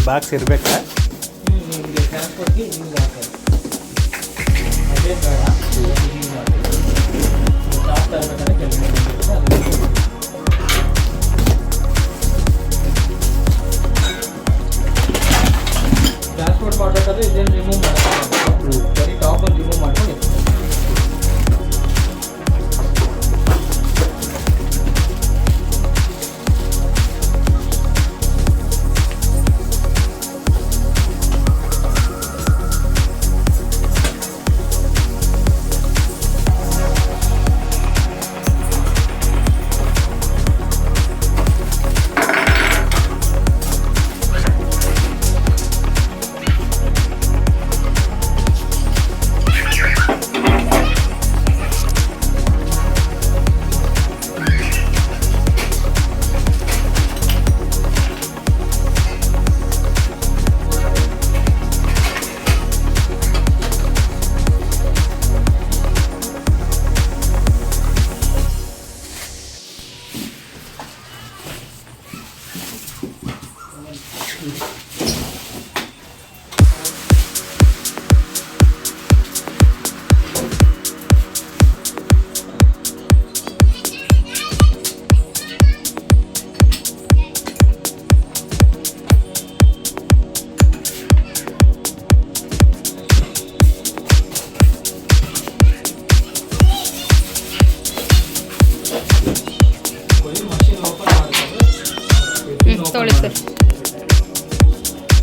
Box ಇರಬೇಕಾ? ನಿಮಗೆ ಟ್ರಾನ್ಸ್ಪೋರ್ಟ್ಗೆ use ಆಗ್ತದೆ. ಅದೇ ಬೇಡ ಯೂಸ್ ಆಗ್ತದೆ. ಟಾಪ್ ತರಬೇಕಾದ್ರೆ ಕೆಲಸ ಟ್ರಾನ್ಸ್ಪೋರ್ಟ್ ಮಾಡಬೇಕಾದ್ರೆ ಇದೇನು ರಿಮೂವ್ ಮಾಡೋದು, ಬರೀ ಟಾಪನ್ನು ರಿಮೂವ್ ಮಾಡ್ಕೊಂಡು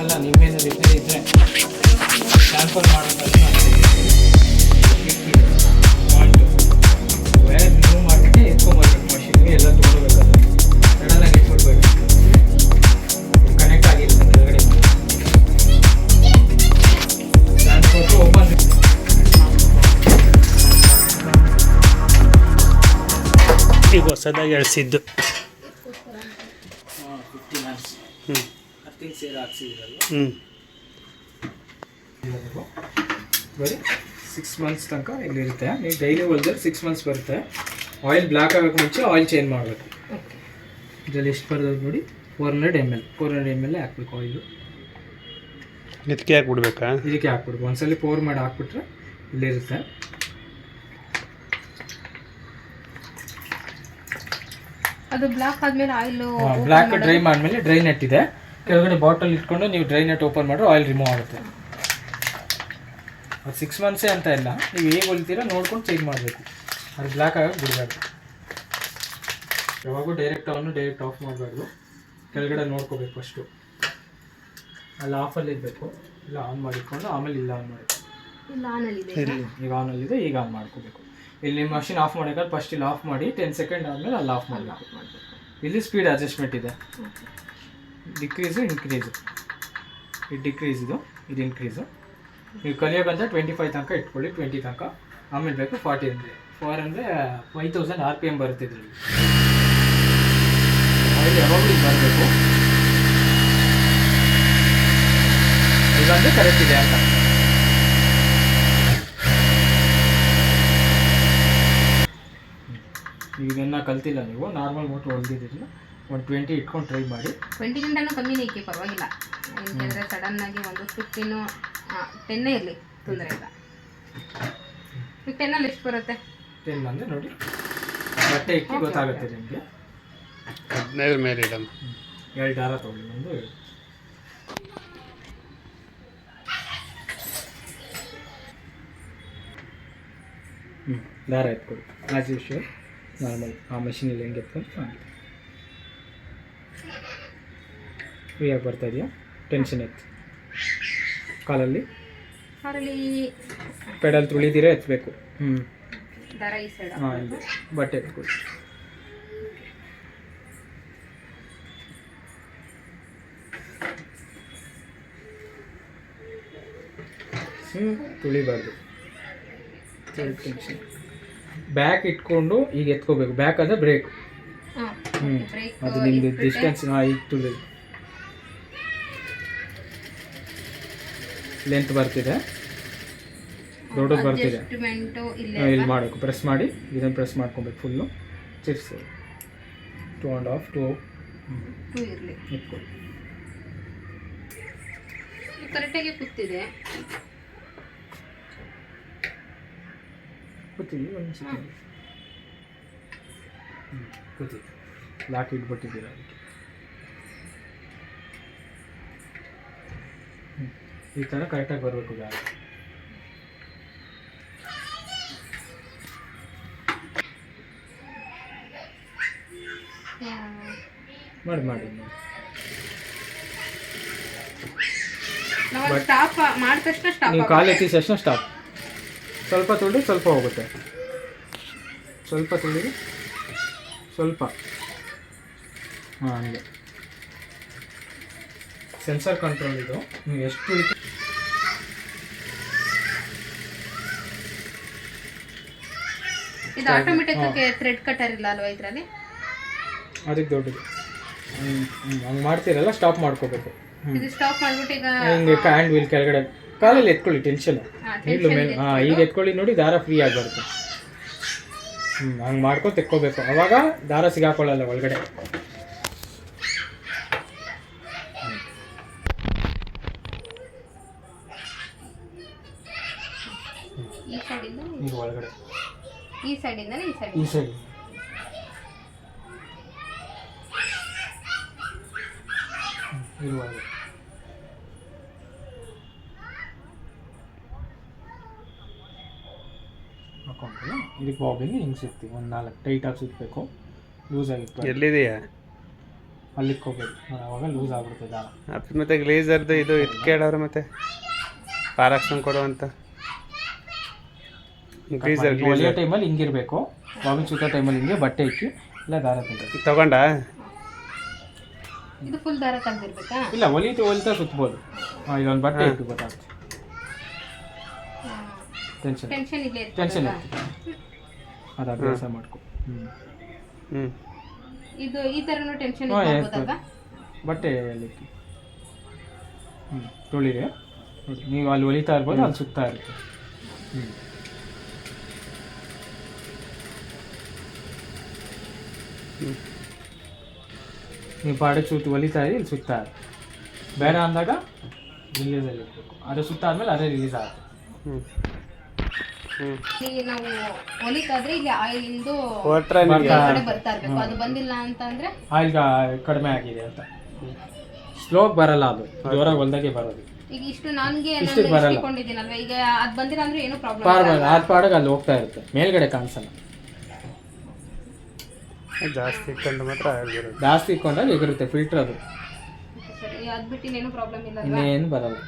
ಅಲ್ಲ ನಿಮ್ಮೇನಾದ್ರು ಇದ್ದರೆ ಟ್ರಾನ್ಸ್ಫರ್ ಮಾಡೋಕ್ಕಾಗಿ ವೈರ್ ರಿಮೂವ್ ಮಾಡಿಬಿಟ್ಟು ಎತ್ಕೊಂಬರ್ಬೇಕು. ಮಷಿನ್ಗೆ ಎಲ್ಲ ತೊಗೊಳ್ಬೇಕಾದ್ರೆ ಸಡನ್ನಾಗಿ ಇಟ್ಬಿಡ್ಬೇಕು. ಕನೆಕ್ಟ್ ಆಗಿಲ್ಲ ಕೆಳಗಡೆ ಟ್ರಾನ್ಸ್ಫೋರ್ಟು ಓಪನ್. ಈಗ ಹೊಸದಾಗಿ ಎಳ್ಸಿದ್ದು ಸೇರ್ ಹಾಕ್ಸಿದ್ರಲ್ಲ, ಬರೀ 6 ಮಂತ್ಸ್ ತನಕ ಇಲ್ಲಿರುತ್ತೆ. ನೀವು ಡೈಲಿ ಹೊಲ್ದ್ರೆ 6 ಮಂತ್ಸ್ ಬರುತ್ತೆ. ಆಯಿಲ್ ಬ್ಲ್ಯಾಕ್ ಆಗೋಕ್ಕೆ ಮುಂಚೆ ಆಯಿಲ್ ಚೇಂಜ್ ಮಾಡಬೇಕು. ಇದರಲ್ಲಿ ಎಷ್ಟು ಬರ್ತದೆ ನೋಡಿ, 400 ml ಹಾಕ್ಬೇಕು ಆಯಿಲು. ಇದಕ್ಕೆ ಹಾಕ್ಬಿಡ್ಬೇಕಾ? ಇದಕ್ಕೆ ಹಾಕ್ಬಿಡ್ಬೇಕು. ಒಂದ್ಸಲಿ ಪೋರ್ ಮಾಡಿ ಹಾಕ್ಬಿಟ್ರೆ ಇಲ್ಲಿರುತ್ತೆ. ಅದು ಬ್ಲ್ಯಾಕ್ ಆದ್ಮೇಲೆ ಆಯಿಲ್ ಬ್ಲ್ಯಾಕ್ ಡ್ರೈ ಮಾಡಿದ್ಮೇಲೆ ಡ್ರೈ ನೆಟ್ ಇದೆ ಕೆಳಗಡೆ ಬಾಟಲ್ ಇಟ್ಕೊಂಡು ನೀವು ಡ್ರೈ ನೆಟ್ ಓಪನ್ ಮಾಡಿದ್ರೆ ಆಯಿಲ್ ರಿಮೂವ್ ಆಗುತ್ತೆ. ಅದು 6 ಮಂತ್ಸೇ ಅಂತ ಇಲ್ಲ, ನೀವು ಹೇಗೆ ಹೊಲ್ತೀರಾ ನೋಡ್ಕೊಂಡು ಚೇಂಜ್ ಮಾಡಬೇಕು. ಅದು ಬ್ಲ್ಯಾಕ್ ಆಗೋಕ್ಕೆ ಬಿಡಬಾರ್ದು. ಯಾವಾಗೂ ಡೈರೆಕ್ಟ್ ಆಫ್ ಮಾಡಬಾರ್ದು. ಕೆಳಗಡೆ ನೋಡ್ಕೋಬೇಕು ಫಸ್ಟು. ಅಲ್ಲಿ ಆಫಲ್ಲಿ ಇರಬೇಕು, ಇಲ್ಲ ಆನ್ ಮಾಡಿಕೊಂಡು ಆಮೇಲೆ ಇಲ್ಲ ಆನ್ ಮಾಡಬೇಕು. ಈಗ ಆನಲ್ಲಿದೆ, ಈಗ ಆನ್ ಮಾಡ್ಕೋಬೇಕು. ಇಲ್ಲಿ ಮಷಿನ್ ಆಫ್ ಮಾಡೋಕ್ಕಾದ್ರೆ ಫಸ್ಟ್ ಇಲ್ಲಿ ಆಫ್ ಮಾಡಿ 10 ಸೆಕೆಂಡ್ ಆದಮೇಲೆ ಅಲ್ಲಿ ಆಫ್ ಮಾಡಬೇಕು. ಇಲ್ಲಿ ಸ್ಪೀಡ್ ಅಡ್ಜಸ್ಟ್ಮೆಂಟ್ ಇದೆ. ಡಿಕ್ರೀಸು ಇನ್ಕ್ರೀಸು, ಇದು ಡಿಕ್ರೀಸ್, ಇದು ಇನ್ಕ್ರೀಸು. ನೀವು ಕಲಿಯೋಕ್ಕಂತ 25 ತನಕ ಇಟ್ಕೊಳ್ಳಿ, 20 ತನಕ. ಆಮೇಲೆ ಬೇಕು 40 ಅಂದರೆ 4 ಅಂದರೆ 5000 RPM ಬರುತ್ತೆ ಇದರಲ್ಲಿ. ಆಯಿಲ್ ಯಾವಾಗಲೂ ಇದು ಬರಬೇಕು. ಇದಂದರೆ ಕರೆಕ್ಟ್ ಇದೆ ಅಂತ. ಇದನ್ನು ಕಲ್ತಿಲ್ಲ ನೀವು, ನಾರ್ಮಲ್ ಮೋಟ್ರ್ ಹೊಲ್ದಿದ್ದೀರಲ್ಲ, 120 ಇಟ್ಕೊಂಡು ಟ್ರೈ ಮಾಡಿ. 20ಗಿಂತನೂ ಕಮ್ಮಿನೇ ಇಕ್ಕಿ ಪರವಾಗಿಲ್ಲ. ಯಾಕೆಂದರೆ ಸಡನ್ನಾಗಿ ಒಂದು 15 10 ಇರಲಿ, ತೊಂದರೆ ಇಲ್ಲ. 10 ಎಷ್ಟು ಬರುತ್ತೆ? 10 ಅಂದರೆ ನೋಡಿ ಬಟ್ಟೆ ಇಕ್ಕಿ ಗೊತ್ತಾಗುತ್ತೆ ನಿಮಗೆ. 15 ಮೇಲೆ ಇಡಮ್ಮ. 2 ದಾರ ತೊಗೊಳ್ಳಿ, ಒಂದು ದಾರ ಎತ್ಕೊಳ್ಳಿ ಆ್ಯಸ್ ಯೂಶ್ವಲ್ ನಾರ್ಮಲ್. ಆ ಮಷೀನಲ್ಲಿ ಹೆಂಗೆ ಎತ್ಕೊಂಡು ಫ್ರೀಯಾಗಿ ಬರ್ತಾ ಇದೆಯಾ? ಟೆನ್ಷನ್ ಎತ್ತು. ಕಾಲಲ್ಲಿ ಪೆಡಲ್ ತುಳಿದಿರ ಎತ್ತಬೇಕು. ಹಾಂ, ಇದೆ ಬಟ್ಟೆ ಎತ್ಕೊಳ್ಳಿ. ತುಳಿಬಾರ್ದು. ಟೆನ್ಷನ್ ಬ್ಯಾಕ್ ಇಟ್ಕೊಂಡು ಈಗ ಎತ್ಕೋಬೇಕು. ಬ್ಯಾಕ್ ಅಂದರೆ ಬ್ರೇಕ್. ಅದು ನಿಮ್ಮದು ಡಿಸ್ಟೆನ್ಸ್ ಈಗ ತುಳಿ ಲೆಂತ್ ಬರ್ತಿದೆ, ದೊಡ್ಡದು ಬರ್ತಿದೆ. ಇಲ್ಲಿ ಮಾಡಬೇಕು, ಪ್ರೆಸ್ ಮಾಡಿ ಇದನ್ನು ಪ್ರೆಸ್ ಮಾಡ್ಕೊಬೇಕು ಫುಲ್ಲು. ಚಿರ್ಸು 2.5 2 ಇಟ್ಕೊಳ್ಳಿ. ಕರೆಕ್ಟಾಗಿ ಕೂತಿದೆ. ಕೂತಿದ್ವಿ ಒಂದು ಸೆಕೆಂಡ್. ಕೂತಿದ್ವಿ. ಲಾಕ್ ಇಟ್ಬಿಟ್ಟಿದ್ದೀರ ಅದಕ್ಕೆ. ಈ ಥರ ಕರೆಕ್ಟಾಗಿ ಬರಬೇಕು ದಾರ. ಮಾಡಿ ಮಾಡಿ ನಾವು ಸ್ಟಾಪ್ ಮಾಡಿದ ತಕ್ಷಣ ಸ್ಟಾಪ್. ನೀವು ಕಾಲು ಎತ್ತಿದ ತಕ್ಷಣ ಸ್ಟಾಪ್. ಸ್ವಲ್ಪ ತುಳಿ ಸ್ವಲ್ಪ ಹೋಗುತ್ತೆ. ಸ್ವಲ್ಪ ತುಳಿ ಸ್ವಲ್ಪ. ಹಾಂ ಹಂಗೆ ಸೆನ್ಸರ್ ಕಂಟ್ರೋಲ್ ಇದು. ನೀವು ಎಷ್ಟು ತುಳಿತು ಇದು ಆಟೋಮೆಟಿಕ್ ಥ್ರೆಡ್ ಕಟರ್ ಇಲ್ಲ ಅಲ್ವಾ ಇದರಲ್ಲಿ? ಅದಕ್ಕೆ ದೊಡ್ಡದು. ಹಂಗೆ ಮಾಡ್ತೀರಲ್ಲ ಸ್ಟಾಪ್ ಮಾಡ್ಕೋಬೇಕು. ಇದು ಸ್ಟಾಪ್ ಮಾಡ್ಬಿಟ್ಟು ಈಗ ಹಿಂಗೆ ಹ್ಯಾಂಡ್ ವೀಲ್ ಕೆಳಗಡೆ ಕಾಲಲ್ಲಿ ಎತ್ಕೊಳ್ಳಿ. ಟೆನ್ಷನ್ ನೀಡ್ಲು ಮೇಲೆ. ಹಾಂ ಈಗ ಎತ್ಕೊಳ್ಳಿ ನೋಡಿ, ದಾರ ಫ್ರೀ ಆಗಿ ಬರುತ್ತೆ. ಹಂಗೆ ಮಾಡ್ಕೊಂಡು ತೆಕ್ಕೋಬೇಕು. ಅವಾಗ ದಾರ ಸಿಗಾಕೊಳ್ಳಲ್ಲ ಒಳಗಡೆ. ಈ ಸೈಡಿಂದ ಈಗ ಒಳಗಡೆ ಈ ಸೈಡಿಂದ ಈ ಸೈಡ್ ಈ ಸೈಡ್ ಇದು ಒಳಗಡೆ ಹಾಕೊಂಡ್ರೆ ಇದಕ್ಕೆ ಬಾಬಿಗೆ ಹಿಂಗೆ ಸುತ್ತಿ ಒಂದು 4 ಟೈಟಾಗಿ ಸುತ್ತಬೇಕು. ಲೂಸ್ ಆಗಿತ್ತು ಎಲ್ಲಿದೆಯಾ? ಅಲ್ಲಿಗೆ ಹೋಗ್ಬೇಕು. ಅವಾಗ ಲೂಸ್ ಆಗ್ಬಿಡುತ್ತೆ ದಾರ. ಅದು ಮತ್ತೆ ಗ್ಲೇಸರ್ದು ಇದು ಕೇಳೋರು ಮತ್ತೆ ಪಾರಾಕ್ಷನ್ ಕೊಡುವಂತ ಗ್ಲೇಸರ್ ಒಲೆಯೋ ಟೈಮಲ್ಲಿ ಹಿಂಗಿರಬೇಕು. ಬಾಬಿನ ಸುತ್ತೋ ಟೈಮಲ್ಲಿ ಹಿಂಗೆ ಬಟ್ಟೆ ಇಕ್ಕಿ ಇಲ್ಲ ದಾರ ತೆಗೆದು ತಗೊಂಡ. ಇದು ಫುಲ್ ದಾರ ತೆಗೆದಿರ್ಬೇಕಾ? ಇಲ್ಲ ಹೊಲಿತಾ ಸುತ್ತಬೋದು. ಇದೊಂದು ಬಟ್ಟೆ ಇಟ್ಟು ಗೊತ್ತಾಗುತ್ತೆ. ಟೆನ್ಷನ್ ಟೆನ್ಷನ್ ಇಲ್ಲೇ ಟೆನ್ಷನ್ ಇರ್ತದೆ. ಅದು ಅಭ್ಯಾಸ ಮಾಡ್ಕೊ. ಇದು ಈ ಥರನೂ ಟೆನ್ಷನ್ ಇರ್ಬೋದಲ್ವಾ? ಬಟ್ಟೆ ಅಲ್ಲಿಕ್ಕಿ ತೊಳಿರಿ. ನೀವು ಅಲ್ಲಿ ಹೊಲಿತಾ ಇರ್ಬೋದು, ಅಲ್ಲಿ ಸುತ್ತಾ ಇರುತ್ತೆ. ನೀವು ಪಾಡಕ್ಕೆ ಸುತ್ತ ಹೊಲಿತಾ ಇರಿ, ಇಲ್ಲಿ ಸುತ್ತಾ ಇರಿ. ಬೇಡ ಅಂದಾಗ ರಿಲೀಸಲ್ಲಿ ಇರಬೇಕು. ಅದು ಸುತ್ತ ಆದ್ಮೇಲೆ ಅದೇ ರಿಲೀಸ್ ಆಗುತ್ತೆ. ಈಗ ನಾವು ಹೊಲಿತಾದ್ರೆ ಇಲ್ಲಿ ಆಯಿಲ್ ಇಂದು ಹೊರಟ್ರೆ ಬರ್ತಾ ಇರ್ಬೇಕು. ಅದು ಬಂದಿಲ್ಲ ಅಂತ ಅಂದ್ರೆ ಆಯಿಲ್ ಕಡಿಮೆ ಆಗಿದೆ ಅಂತ. ಸ್ಲೋಗ್ ಬರಲ್ಲ, ಅದು ಜೋರಾಗಿ ಹೊಲ್ದಾಗೆ ಬರೋದು. ಈಗ ಇಷ್ಟು ನನಗೆ ಇಟ್ಕೊಂಡಿದ್ದೀನಲ್ವಾ, ಈಗ ಅದು ಬಂದಿಲ್ಲ ಅಂದ್ರೆ ಏನು ಪ್ರಾಬ್ಲಮ್ ಅದು ಪಾಡಕ್ಕೆ ಅಲ್ಲಿ ಹೋಗ್ತಾ ಇರುತ್ತೆ, ಮೇಲ್ಗಡೆ ಕಾಣಿಸಲ್ಲ. ಜಾಸ್ತಿ ಇಟ್ಕೊಂಡು ಮಾತ್ರ ಆಗಿರುತ್ತೆ. ಜಾಸ್ತಿ ಇಟ್ಕೊಂಡಾಗ ಎಗಿರುತ್ತೆ ಫಿಲ್ಟರ್ ಅದು. ಸರಿ, ಅದು ಬಿಟ್ಟು ಇನ್ನೇನು ಪ್ರಾಬ್ಲಮ್ ಇಲ್ಲ. ಇನ್ನೇನು ಬರಲ್ಲ.